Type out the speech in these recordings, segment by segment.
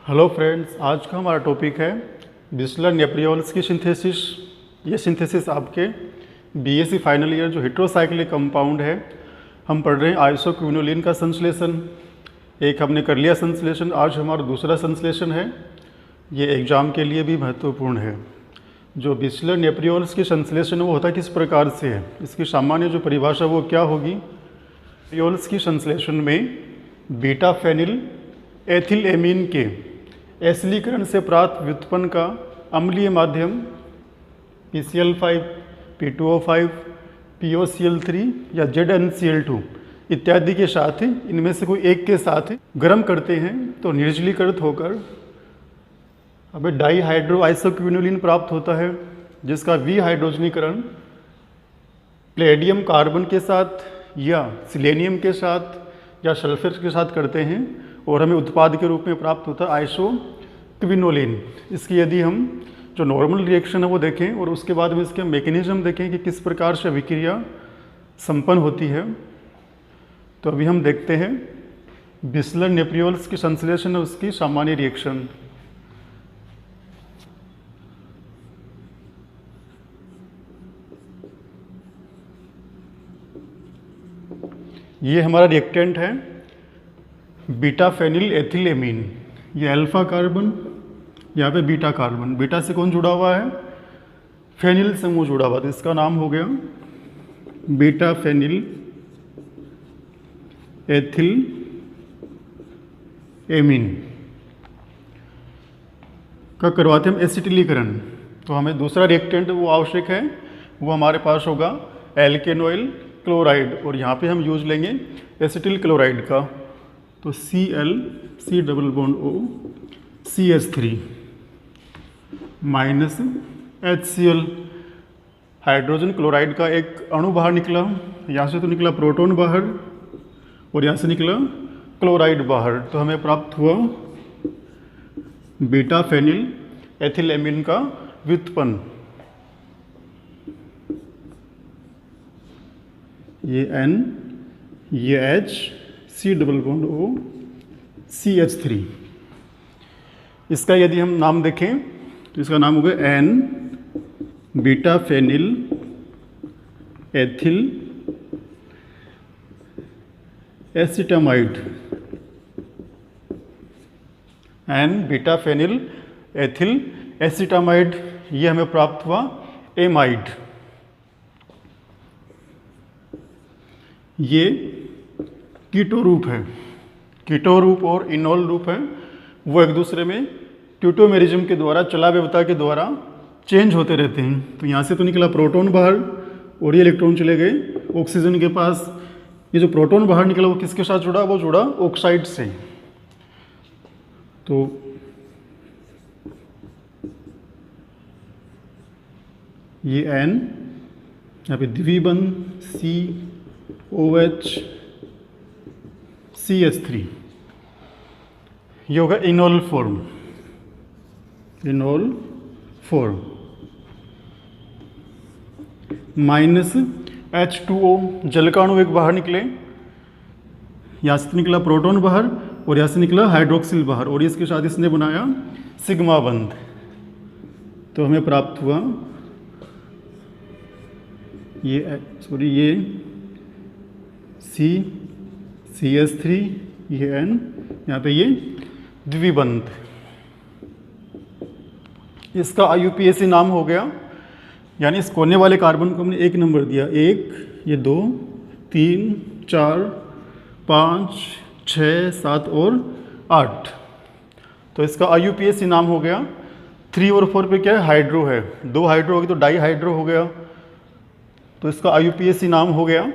Hello friends, आज का हमारा टॉपिक है बिस्लर नेप्रियोल्स की सिंथेसिस। ये सिंथेसिस आपके बीएससी फाइनल ईयर जो हेट्रोसाइक्लिक कंपाउंड है, हम पढ़ रहे हैं आइसोक्विनोलिन का संश्लेषण। एक हमने कर लिया संश्लेषण, आज हमारा दूसरा संश्लेषण है। ये एग्ज़ाम के लिए भी महत्वपूर्ण है। जो बिस्लर नेप्रियोल्स की संश्लेषण वो होता किस प्रकार से है, इसकी सामान्य जो परिभाषा वो क्या होगी। नेप्रियोल्स की संश्लेषण में बीटा फेनिल एथिल एमीन के एसिलीकरण से प्राप्त व्युत्पन्न का अम्लीय माध्यम PCl5, P2O5, POCl3 या ZnCl2 इत्यादि के साथ इनमें से कोई एक के साथ गर्म करते हैं तो निर्जलीकृत होकर हमें डाईहाइड्रो आइसोक्विनोलिन प्राप्त होता है, जिसका विहाइड्रोजनीकरण प्लेडियम कार्बन के साथ या सिलेनियम के साथ या सल्फर के साथ करते हैं और हमें उत्पाद के रूप में प्राप्त होता है आइसोक्विनोलिन। इसकी यदि हम जो नॉर्मल रिएक्शन है वो देखें और उसके बाद में इसके मैकेनिज्म देखें कि किस प्रकार से अभिक्रिया संपन्न होती है, तो अभी हम देखते हैं बिस्लर नेप्रियोल्स की संश्लेषण और उसकी सामान्य रिएक्शन। ये हमारा रिएक्टेंट है बीटा फेनिल एथिल एमीन। ये अल्फा कार्बन, यहाँ पे बीटा कार्बन। बीटा से कौन जुड़ा हुआ है, फेनिल समूह जुड़ा हुआ, तो इसका नाम हो गया बीटा फेनिल एथिल एमीन का करवाते हम एसिटिलीकरण। तो हमें दूसरा रिएक्टेंट वो आवश्यक है, वो हमारे पास होगा एल्केनोइल क्लोराइड, और यहाँ पे हम यूज लेंगे एसिटिल क्लोराइड का। तो Cl C double bond O CH3 minus HCl, hydrogen chloride का एक अणु बाहर निकला। यहाँ से तो निकला प्रोटॉन बाहर और यहाँ से निकला क्लोराइड बाहर, तो हमें प्राप्त हुआ बीटा फेनिल एथिल एमीन का व्युत्पन्न। ये N, ये H, C double bond O CH3। इसका यदि हम नाम देखें तो इसका नाम होगा N beta phenyl ethyl acetamide. N beta phenyl ethyl acetamide, ये हमें प्राप्त हुआ एमाइड। ये कीटो रूप है, कीटो रूप और इनोल रूप है, वो एक दूसरे में ट्यूटोमेरिज्म के द्वारा, चलाव्यवता के द्वारा चेंज होते रहते हैं। तो यहाँ से तो निकला प्रोटॉन बाहर और ये इलेक्ट्रॉन चले गए ऑक्सीजन के पास। ये जो प्रोटॉन बाहर निकला वो किसके साथ जुड़ा, वो जुड़ा ऑक्साइड से। तो ये N, यहाँ पे द्विबंध COH CH3, ये होगा enol form, enol form. Minus H2O, जल का अणु एक बाहर निकले, यहाँ से निकला प्रोटॉन बाहर और यहाँ से निकला हाइड्रोक्सिल बाहर, और इसके साथ इसने बनाया सिग्मा बंध। तो हमें प्राप्त हुआ ये CH3, ये N, यहाँ पे ये द्विबंध। इसका IUPAC नाम हो गया, यानी इस कोने वाले कार्बन को हमने 1 नंबर दिया। 1, ये 2, 3, 4, 5, 6, 7 और 8। तो इसका IUPAC नाम हो गया। 3 और 4 पे क्या है, हाइड्रो है, 2 हाइड्रो होगी तो डाई हाइड्रो हो गया। तो इसका IUPAC नाम हो गया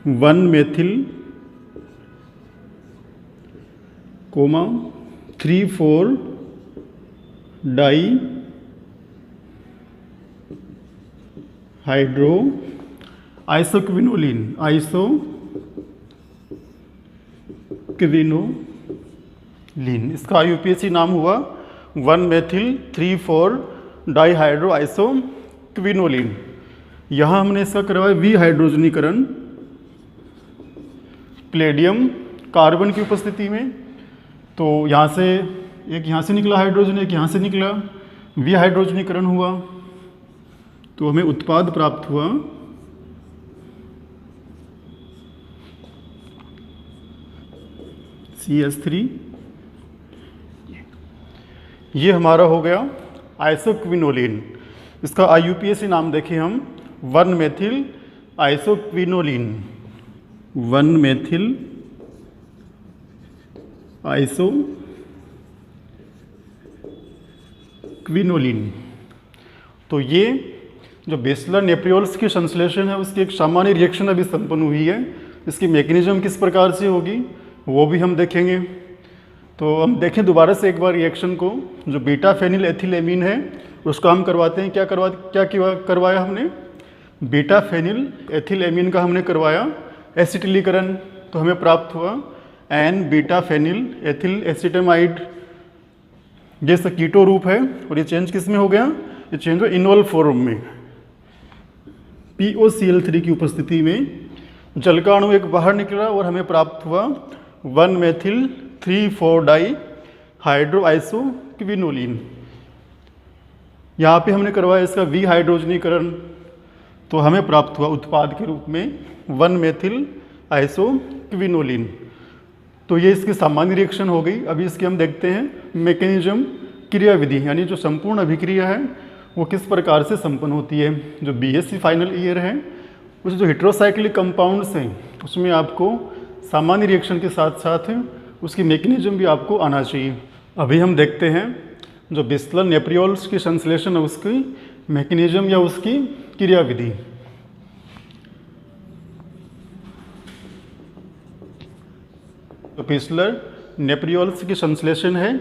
1 मेथिल 3, 4 डाई हाइड्रो आइसोक्विनोलिन, इसका IUPAC नाम हुआ 1 मेथिल 3, 4 डाई हाइड्रो आइसोक्विनोलिन। यहाँ हमने इसका करवाया विहाइड्रोजनीकरण प्लेडियम कार्बन की उपस्थिति में। तो तो यहाँ से एक यहाँ से निकला हाइड्रोजन, एक यहाँ से निकला, विहाइड्रोजनीकरण हुआ, तो हमें उत्पाद प्राप्त हुआ CH3। ये हमारा हो गया आइसोक्विनोलिन। इसका IUPAC नाम देखें हम 1-मेथिल आइसोक्विनोलिन, 1-मेथिल आइसोक्विनोलिन। तो ये जो बेसलर नेप्रियोल्स की संश्लेषण है उसकी एक सामान्य रिएक्शन अभी संपन्न हुई है। इसकी मैकेनिज्म किस प्रकार से होगी वो भी हम देखेंगे। तो हम देखें दोबारा से एक बार रिएक्शन को। जो बीटा फेनिल एथिलेमीन है उसको हम करवाते हैं, क्या करवाया हमने, बीटा फेनिल एथिलेमीन का हमने करवाया एसिटिलीकरण। तो हमें प्राप्त हुआ N beta phenyl ethyl acetamide. ये कीटो रूप है और ये चेंज किस में हो गया, ये चेंज हुआ इनोल फॉर्म में। POCl3 की उपस्थिति में जल का अणु एक बाहर निकला और हमें प्राप्त हुआ 1-मेथिल 3,4-डाई हाइड्रो आइसोक्विनोलिन। यहाँ पे हमने करवाया इसका विहाइड्रोजनीकरण, तो हमें प्राप्त हुआ उत्पाद के रूप में 1-मेथिल आइसोक्विनोलिन। तो ये इसकी सामान्य रिएक्शन हो गई। अभी इसकी हम देखते हैं मैकेनिज्म, क्रियाविधि, यानी जो संपूर्ण अभिक्रिया है वो किस प्रकार से संपन्न होती है। जो BSc फाइनल ईयर है उस जो हेट्रोसाइक्लिक कंपाउंड्स हैं उसमें आपको सामान्य रिएक्शन के साथ साथ उसकी मैकेनिज्म भी आपको आना चाहिए। अभी हम देखते हैं जो बेसलर नेप्रियोल्स की संश्लेषण है उसकी मैकेनिज्म या उसकी क्रियाविधि। तो बेसलर नेप्रियोल्स की संश्लेषण है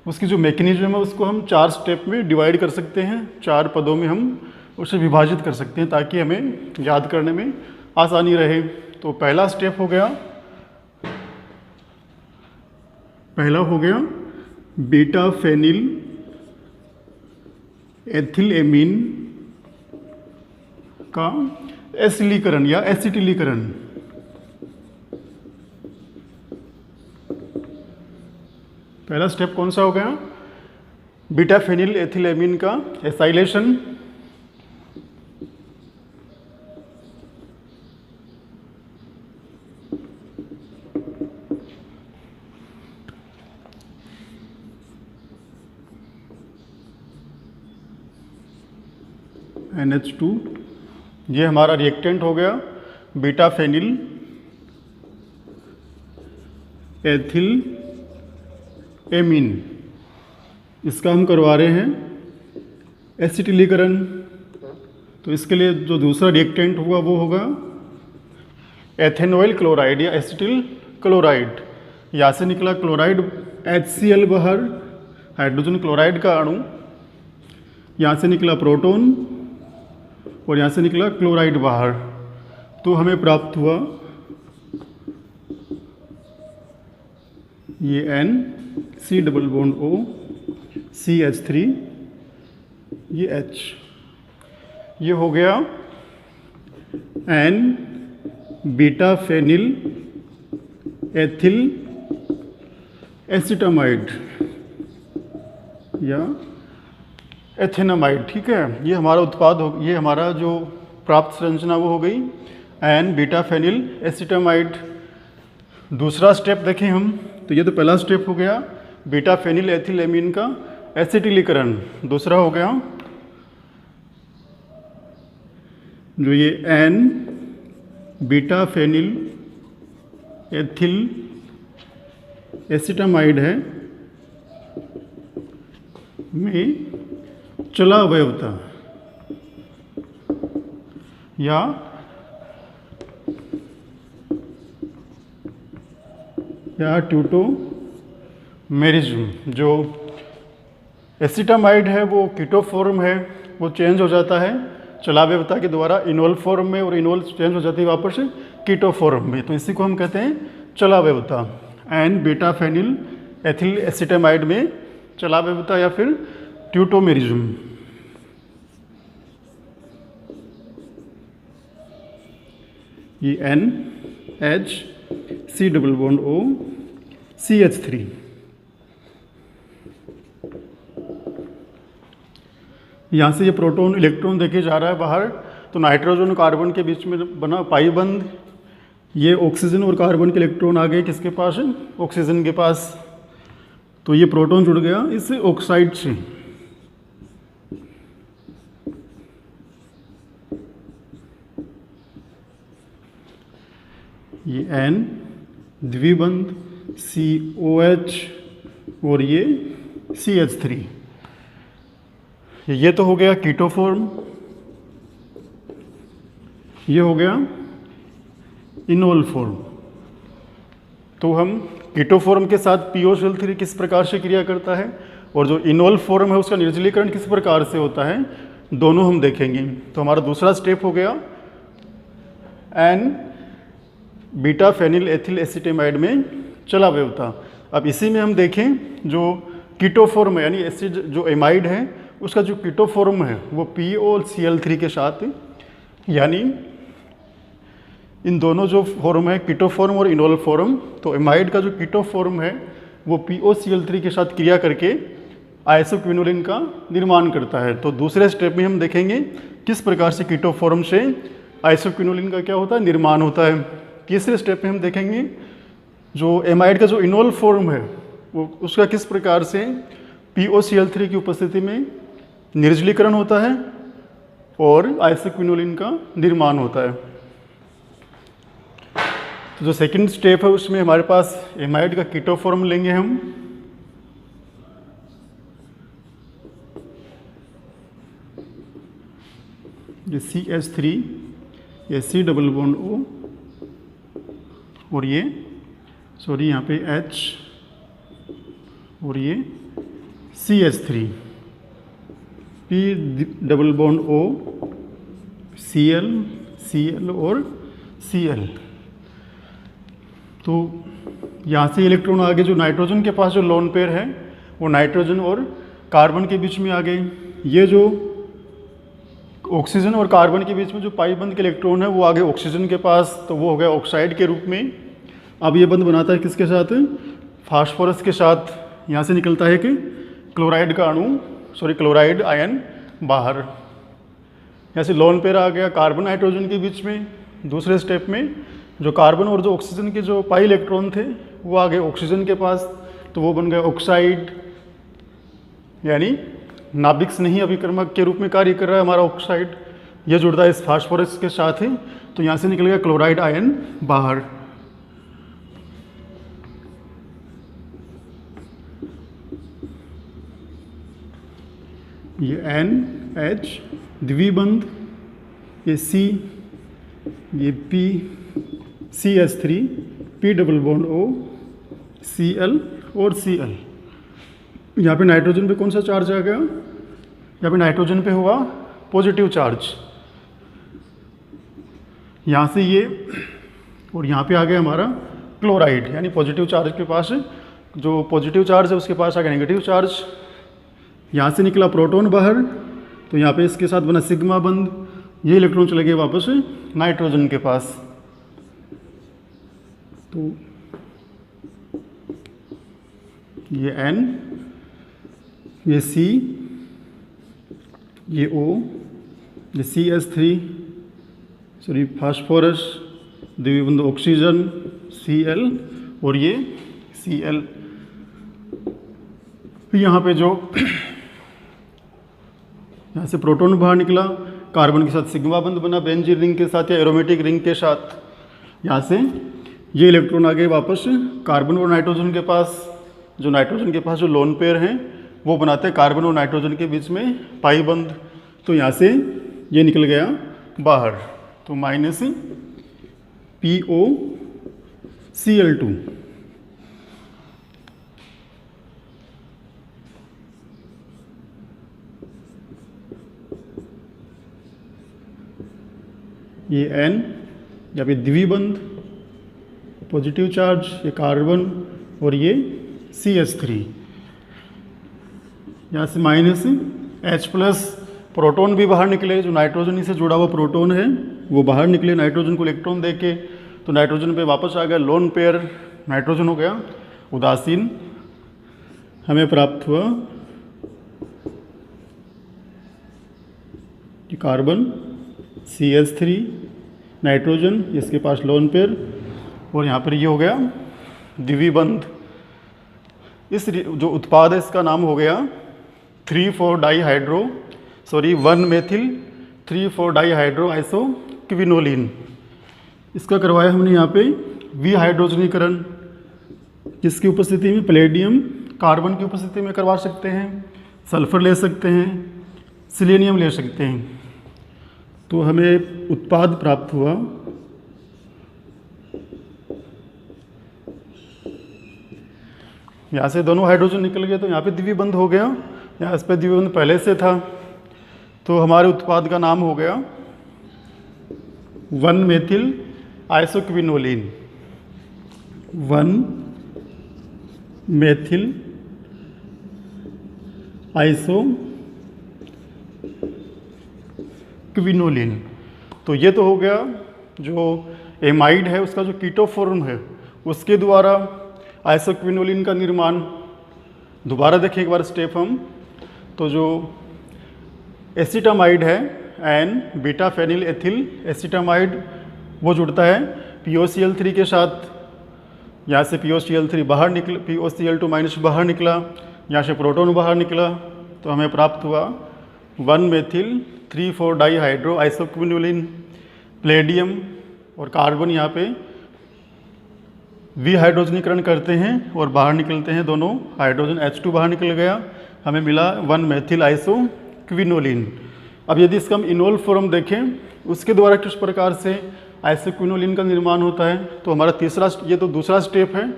उसकी जो मैकेनिज्म है उसको हम 4 स्टेप में डिवाइड कर सकते हैं, 4 पदों में हम उसे विभाजित कर सकते हैं ताकि हमें याद करने में आसानी रहे। तो पहला स्टेप हो गया, बीटा फेनिल एथिलेमीन का एसिलीकरण या एसिटिलीकरण। पहला स्टेप कौन सा हो गया, बीटा फेनिल एथिलेमीन का एसाइलेशन। NH2, ये हमारा रिएक्टेंट हो गया बीटा फेनिल एथिल एमीन। इसका हम करवा रहे हैं एसिटिलीकरण। तो इसके लिए जो दूसरा रिएक्टेंट हुआ वो होगा एथेनॉइल क्लोराइड या एसिटिल क्लोराइड। यहाँ से निकला क्लोराइड HCl बाहर, हाइड्रोजन क्लोराइड का अणु, यहाँ से निकला प्रोटॉन और यहाँ से निकला क्लोराइड बाहर। तो हमें प्राप्त हुआ ये N C double bond O CH3 ये H। ये हो गया N beta phenyl ethyl acetamide या एथेनामाइड। ठीक है, ये हमारा उत्पाद हो, ये हमारा जो प्राप्त संरचना वो हो गई N बीटा फेनिल एसिटामाइड। दूसरा स्टेप देखें हम, तो ये तो पहला स्टेप हो गया बीटा फेनिल एथिलेमीन का एसिटिलीकरण। दूसरा हो गया जो ये N beta phenyl ethyl acetamide है में चला अवयवता या ट्यूटोमेरिज्म। जो एसिटामाइड है वो कीटो फॉर्म है, वो चेंज हो जाता है चलावेवता के द्वारा इनोल फॉर्म में, और इनोल चेंज हो जाती है वापस कीटो फॉर्म में। तो इसी को हम कहते हैं चलावेवता। N beta phenyl ethyl acetamide में चलावेवता या फिर ट्यूटोमेरिज्म। ये N H C double bond O CH3 यहाँ से ये प्रोटॉन इलेक्ट्रॉन देके जा रहा है बाहर, तो नाइट्रोजन और कार्बन के बीच में बना पाई बंद, ये ऑक्सीजन और कार्बन के इलेक्ट्रॉन आ गए किसके पास, ऑक्सीजन के पास। तो ये प्रोटॉन जुड़ गया इस ऑक्साइड से। ये N द्विबंध COH और ये CH3। ये तो हो गया कीटो फॉर्म, ये हो गया इनोल फॉर्म। तो हम कीटो फॉर्म के साथ POCl3 किस प्रकार से क्रिया करता है और जो इनोल फॉर्म है उसका निर्जलीकरण किस प्रकार से होता है, दोनों हम देखेंगे। तो हमारा दूसरा स्टेप हो गया N beta phenyl ethyl acetamide में चला व्यवता। अब इसी में हम देखें जो कीटो फॉर्म है, यानी एसिड जो एमाइड है उसका जो कीटो फॉर्म है वो POCl3 के साथ, यानी इन दोनों जो फॉर्म है कीटो फॉर्म और इनोल फॉर्म, तो एमाइड का जो कीटो फॉर्म है वो POCl3 के साथ क्रिया करके आइसोक्विनोलिन का निर्माण करता है। तो दूसरे स्टेप में हम देखेंगे किस प्रकार से कीटो फॉर्म से आइसोक्विनोलिन का क्या होता है, निर्माण होता है। तीसरे स्टेप में हम देखेंगे जो एमाइड का जो इनोल फॉर्म है वो उसका किस प्रकार से POCl3 की उपस्थिति में निर्जलीकरण होता है और आइसोक्विनोलिन का निर्माण होता है। तो जो सेकंड स्टेप है उसमें हमारे पास एमाइड का कीटो फॉर्म लेंगे हम, ये CH3, ये C डबल बॉन्ड O और ये सॉरी यहाँ पे H और ये CH3, P double bond O, Cl, Cl और Cl। तो यहाँ से इलेक्ट्रॉन आगे जो नाइट्रोजन के पास जो लोन पेयर है वो नाइट्रोजन और कार्बन के बीच में आ गए। ये जो ऑक्सीजन और कार्बन के बीच में जो पाई बंद के इलेक्ट्रॉन है वो आगे ऑक्सीजन के पास, तो वो हो गया ऑक्साइड के रूप में। अब ये बंद बनाता है किसके साथ, फास्फोरस के साथ। यहाँ से निकलता है कि क्लोराइड का अणु, सॉरी क्लोराइड आयन बाहर। यहाँ से लोन पेयर आ गया कार्बन नाइट्रोजन के बीच में। दूसरे स्टेप में जो कार्बन और जो ऑक्सीजन के जो पाई इलेक्ट्रॉन थे वो आ गए ऑक्सीजन के पास, तो वो बन गया ऑक्साइड, यानी नाभिक स्नेही अभिकर्मक के रूप में कार्य कर रहा है हमारा ऑक्साइड। यह जुड़ता है इस फास्फोरस के साथ ही, तो यहाँ से निकल गया क्लोराइड आयन बाहर। ये NH द्विबंध, ये C, ये P, CH3, P double bond O, Cl और Cl। यहाँ पे नाइट्रोजन पे कौन सा चार्ज आ गया, यहाँ पे नाइट्रोजन पे हुआ पॉजिटिव चार्ज। यहाँ से ये और यहाँ पे आ गया हमारा क्लोराइड, यानी पॉजिटिव चार्ज के पास जो पॉजिटिव चार्ज है उसके पास आ गया नेगेटिव चार्ज। यहाँ से निकला प्रोटॉन बाहर, तो यहाँ पे इसके साथ बना सिग्मा बंध, ये इलेक्ट्रॉन चले गए वापस नाइट्रोजन के पास। तो ये N, ये C, ये O, ये CH3, सॉरी फास्फोरस, द्विबंध ऑक्सीजन Cl और ये Cl। यहाँ पे जो यहाँ से प्रोटॉन बाहर निकला, कार्बन के साथ सिग्मा बंध बना बेंजीन रिंग के साथ या एरोमेटिक रिंग के साथ। यहाँ से ये इलेक्ट्रॉन आ गए वापस कार्बन और नाइट्रोजन के पास। जो नाइट्रोजन के पास जो लोन पेयर हैं वो बनाते हैं कार्बन और नाइट्रोजन के बीच में पाई बंध, तो यहाँ से ये निकल गया बाहर, तो माइनस POCl2। ये N, या फिर द्विबंध पॉजिटिव चार्ज, ये कार्बन और ये CH3। यहाँ से माइनस H प्लस, प्रोटॉन भी बाहर निकले, जो नाइट्रोजन से जुड़ा हुआ प्रोटॉन है वो बाहर निकले नाइट्रोजन को इलेक्ट्रॉन देके, तो नाइट्रोजन पे वापस आ गया लोन पेयर, नाइट्रोजन हो गया उदासीन। हमें प्राप्त हुआ कार्बन, CH3, नाइट्रोजन, इसके पास लोन पेयर, और यहाँ पर ये हो गया द्विबंध। इस जो उत्पाद है इसका नाम हो गया 1-मेथिल 3,4-डाईहाइड्रो आइसोक्विनोलिन। इसका करवाया हमने यहाँ पे विहाइड्रोजनीकरण, किसकी उपस्थिति में? पैलेडियम कार्बन की उपस्थिति में करवा सकते हैं, सल्फर ले सकते हैं, सिलेनियम ले सकते हैं। तो हमें उत्पाद प्राप्त हुआ यहाँ से दोनों हाइड्रोजन निकल गए, तो यहाँ पे द्विबंध हो गया, यहाँ इस पर द्विबंध पहले से था, तो हमारे उत्पाद का नाम हो गया 1-मेथिल आइसोक्विनोलिन। 1-मेथिल आइसोक्विनोलिन। तो ये तो हो गया जो एमाइड है उसका जो कीटो फॉर्म है उसके द्वारा आइसोक्विनोलिन का निर्माण। दोबारा देखिए एक बार स्टेप हम, तो जो एसिटामाइड है N beta phenyl ethyl acetamide, वो जुड़ता है POCl3 के साथ। यहाँ से POCl3 बाहर निकल, POCl2 माइनस बाहर निकला, यहाँ से प्रोटॉन बाहर निकला, तो हमें प्राप्त हुआ 1-मेथिल 3,4-डाईहाइड्रो आइसोक्विनोलिन। प्लेडियम और कार्बन यहाँ पे विहाइड्रोजनीकरण करते हैं और बाहर निकलते हैं दोनों, हाइड्रोजन H2 बाहर निकल गया, हमें मिला 1-मेथिल आइसोक्विनोलिन। अब यदि इसका हम इनोल फॉर्म देखें उसके द्वारा किस प्रकार से आइसोक्विनोलिन का निर्माण होता है, तो हमारा तीसरा, ये तो दूसरा स्टेप है।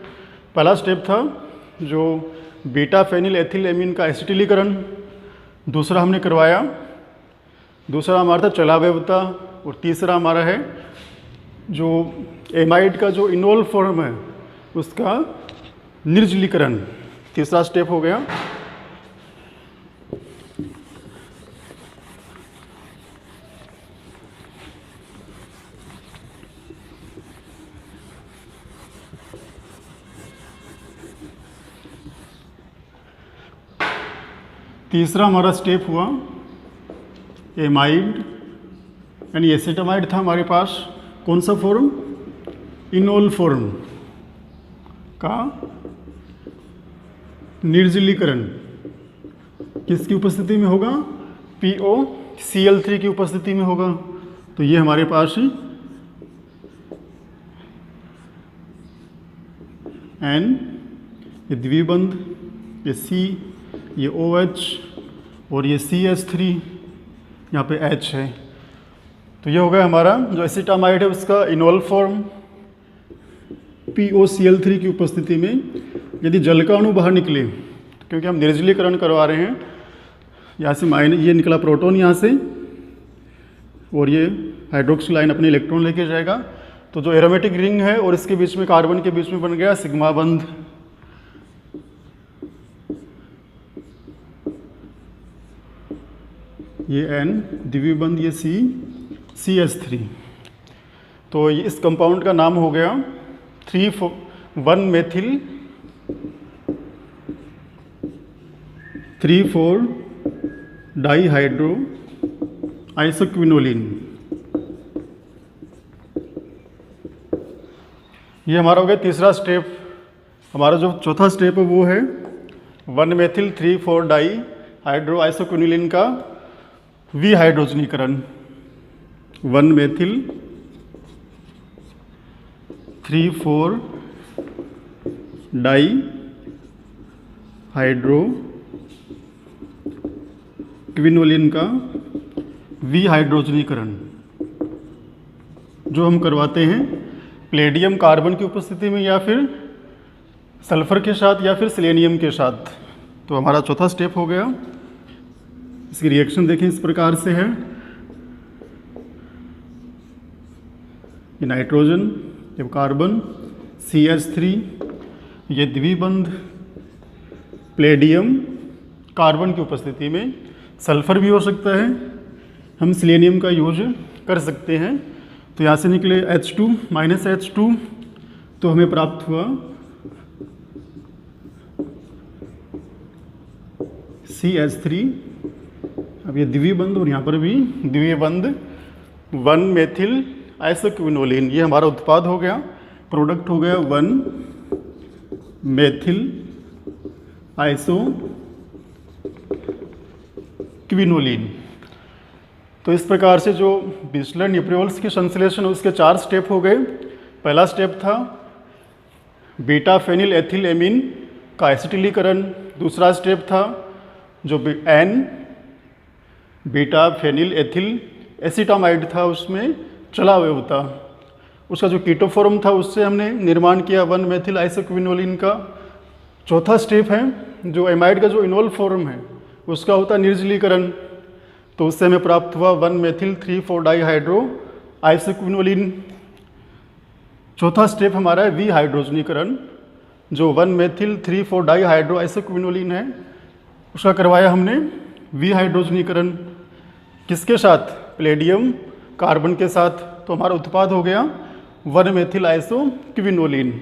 पहला स्टेप था जो बीटा फेनिल एथिल एमीन का एसिटिलीकरण, दूसरा हमने करवाया, दूसरा हमारा था चलावयवता, और तीसरा हमारा है जो एमाइड का जो इनोल फॉर्म है उसका निर्जलीकरण। तीसरा स्टेप हो गया। तीसरा हमारा स्टेप हुआ एमाइड यानी एसिटामाइड था हमारे पास, कौन सा फॉर्म? इनोल फॉर्म का निर्जलीकरण किसकी उपस्थिति में होगा? POCl3 की उपस्थिति में होगा। तो ये हमारे पास N, ये द्विबंध, ये C, ये OH और ये CH3, यहाँ पे H है। तो ये हो गया हमारा जो एसिटामाइड है उसका इनोल फॉर्म POCl3 की उपस्थिति में। यदि जल का अणु बाहर निकले, क्योंकि हम निर्जलीकरण करवा रहे हैं, यहाँ से ये निकला प्रोटॉन यहाँ से, और ये हाइड्रोक्सिल आयन अपने इलेक्ट्रॉन लेके जाएगा, तो जो एरोमेटिक रिंग है और इसके बीच में कार्बन के बीच में बन गया सिग्मा बंध। ये N द्विबंध, ये CH3। तो इस कंपाउंड का नाम हो गया 1-मेथिल 3,4-डाईहाइड्रो आइसोक्विनोलिन। ये हमारा हो गया तीसरा स्टेप। हमारा जो चौथा स्टेप है वो है 1-मेथिल 3,4-डाईहाइड्रो आइसोक्विनोलिन का विहाइड्रोजनीकरण। 1-मेथिल 3,4-डाईहाइड्रो क्विनोलिन का विहाइड्रोजनीकरण जो हम करवाते हैं प्लेडियम कार्बन की उपस्थिति में या फिर सल्फर के साथ या फिर सेलेनियम के साथ। तो हमारा चौथा स्टेप हो गया। इसकी रिएक्शन देखें, इस प्रकार से है। ये नाइट्रोजन, ये कार्बन, CH3, ये द्विबंध प्लेडियम कार्बन की उपस्थिति में, सल्फर भी हो सकता है, हम सेलेनियम का यूज कर सकते हैं। तो यहाँ से निकले H2 माइनस H2, तो हमें प्राप्त हुआ CH3 अब ये द्वितीय बंध और यहाँ पर भी द्वितीय बंध 1 मेथिल आइसोक्विनोलिन, ये हमारा उत्पाद हो गया, प्रोडक्ट हो गया 1 मेथिल आइसोक्विनोलिन। तो इस प्रकार से जो बिस्लर न्यूप्रियोल्स की संश्लेषण उसके 4 स्टेप हो गए। पहला स्टेप था बीटा फेनिल एथिल एमीन का एसिटिलीकरण। दूसरा स्टेप था जो N beta phenyl ethyl acetamide था, उसमें चला अवयव था, उसका जो कीटोफॉर्म था उससे हमने निर्माण किया 1 मेथिल आइसोक्विनोलिन का। चौथा स्टेप है जो एमाइड का जो इनोल फॉर्म है उसका होता निर्जलीकरण, तो उससे हमें प्राप्त हुआ 1 मेथिल 3,4 डाइहाइड्रो आइसोक्विनोलिन। चौथा स्टेप हमारा है वी हाइड्रोजनीकरण, जो 1 मेथिल 3,4 डाइहाइड्रो आइसोक्विनोलिन है उसका करवाया हमने वी हाइड्रोजनीकरण। किसके साथ? प्लेडियम कार्बन के साथ। तो हमारा उत्पाद हो गया 1 मेथिल आइसोक्विनोलिन।